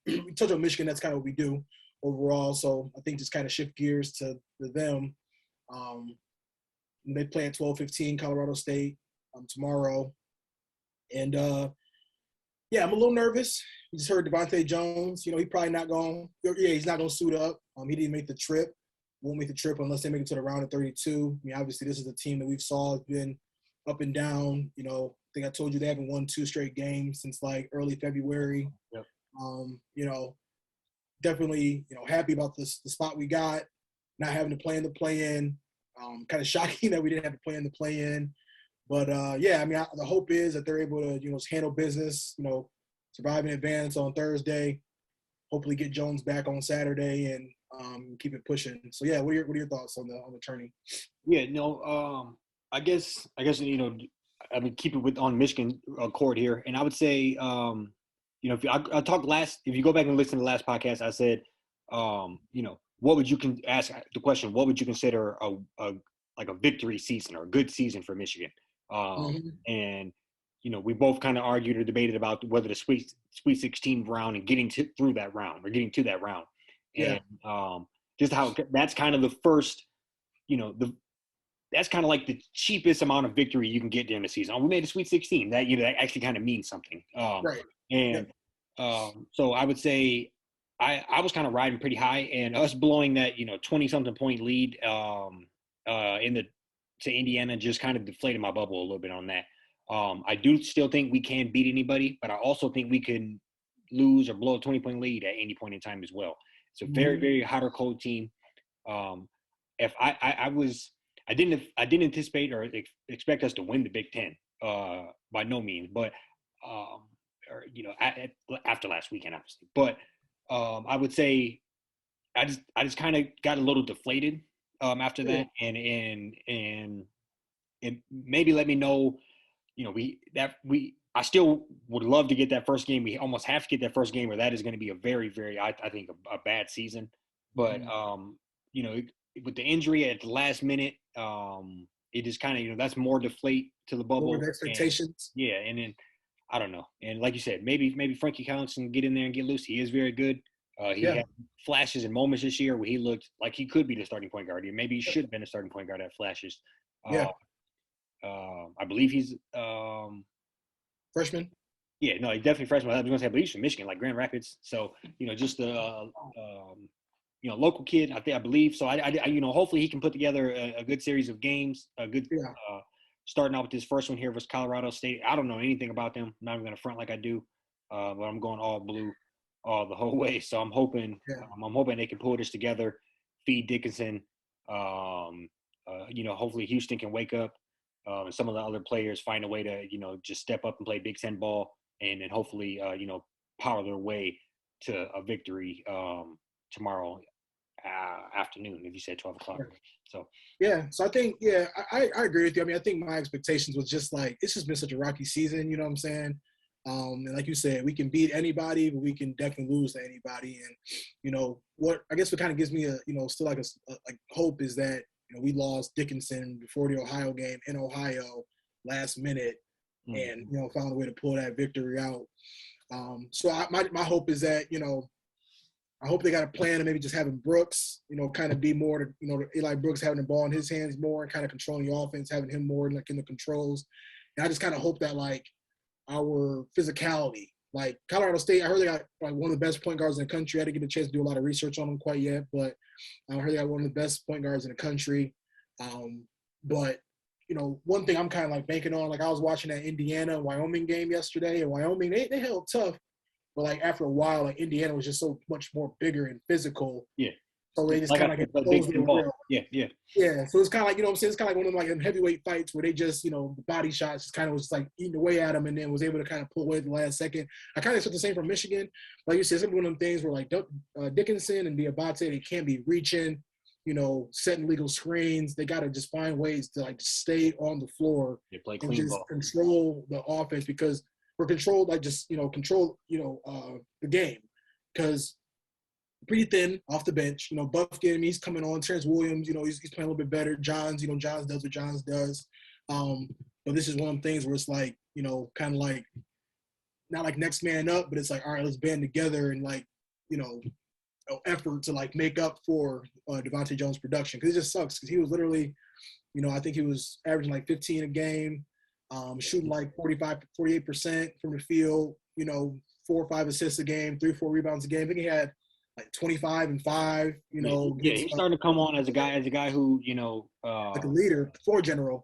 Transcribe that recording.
we touch on Michigan. That's kind of what we do overall. So I think just kind of shift gears to them. They play at 12:15 Colorado State tomorrow. And, I'm a little nervous. We just heard DeVante Jones. He's probably not going – he's not going to suit up. He didn't make the trip. Won't make the trip unless they make it to the round of 32. I mean, obviously, this is a team that we've saw has been up and down. I think I told you they haven't won 2 straight games since, like, early February. Yep. Definitely, happy about the spot we got, not having to play in the play-in. Kind of shocking that we didn't have to play in the play-in. But, the hope is that they're able to, just handle business, survive in advance on Thursday, hopefully get Jones back on Saturday and keep it pushing. So, what are your thoughts on the tourney? Yeah, I guess keep it on Michigan court here. And I would say, if you go back and listen to the last podcast, I said, what would you ask the question, what would you consider a victory season or a good season for Michigan? And, we both kind of argued or debated about whether the Sweet 16 round and getting to that round. And just how that's kind of the first, that's kind of like the cheapest amount of victory you can get during the season. We made the Sweet 16. That, that actually kind of means something. Right. And so I would say I was kind of riding pretty high, and us blowing that, 20-something point lead to Indiana just kind of deflated my bubble a little bit on that. I do still think we can beat anybody, but I also think we can lose or blow a 20-point lead at any point in time as well. It's a very, very hot or cold team. If I didn't anticipate or expect us to win the Big Ten by no means, but after last weekend, obviously. But I would say I just kind of got a little deflated after that, and maybe let me know. I still would love to get that first game. We almost have to get that first game, or that is going to be a very, very, I think, a bad season. But with the injury at the last minute, it is kind of that's more deflate to the bubble. Over expectations. And then I don't know. And like you said, maybe Frankie Collins can get in there and get loose. He is very good. He had flashes and moments this year where he looked like he could be the starting point guard. Maybe he should have been a starting point guard at flashes. I believe he's freshman. Yeah, no, he's definitely freshman. I was going to say, I believe he's from Michigan, like Grand Rapids. So, just a local kid. I believe. So I hopefully he can put together a good series of games. Starting out with his first one here versus Colorado State. I don't know anything about them. I'm not even going to front like I do, but I'm going all blue the whole way. So I'm hoping they can pull this together, feed Dickinson. Hopefully Houstan can wake up. And some of the other players find a way to, just step up and play Big Ten ball, and then hopefully, power their way to a victory tomorrow afternoon, if you said 12 o'clock. So I think, I agree with you. I mean, I think my expectations was just like, it's just been such a rocky season, you know what I'm saying? And like you said, we can beat anybody, but we can definitely lose to anybody. And, what kind of gives me still like hope is that, we lost Dickinson before the Ohio game in Ohio last minute and, found a way to pull that victory out. So my hope is that, I hope they got a plan of maybe just having Brooks, kind of be more to, Eli Brooks having the ball in his hands more and kind of controlling the offense, having him more like in the controls. And I just kind of hope that like our physicality, like Colorado State, I heard they got like one of the best point guards in the country. I didn't get a chance to do a lot of research on them quite yet, but I heard they got one of the best point guards in the country. But, one thing I'm kind of like banking on, like I was watching that Indiana-Wyoming game yesterday, and Wyoming, they held tough. But, like, after a while, like, Indiana was just so much more bigger and physical. Yeah. So they just kind of exposed their will. Yeah. Yeah, so it's kind of like, I'm saying? It's kind of like one of them, like, heavyweight fights where they just, the body shots just kind of was, like, eating away at them and then was able to kind of pull away at the last second. I kind of expect the same from Michigan. Like you said, it's one of them things where, like, Dickinson and DeVante, they can't be reaching, setting legal screens. They got to just find ways to, like, stay on the floor play and clean just ball. control the offense because we're controlled, like, just, control, the game. Because pretty thin off the bench. Buffkin, he's coming on. Terrence Williams, he's playing a little bit better. Johns, Johns does what Johns does. But this is one of the things where it's like, kind of like not like next man up, but it's like, all right, let's band together and like, effort to like make up for DeVante Jones' production, because it just sucks because he was literally, I think he was averaging like 15 a game, shooting like 48% from the field, 4 or 5 assists a game, 3 or 4 rebounds a game. I think he had like 25 and 5, Yeah, he's starting to come on as a guy who, like a leader, floor general.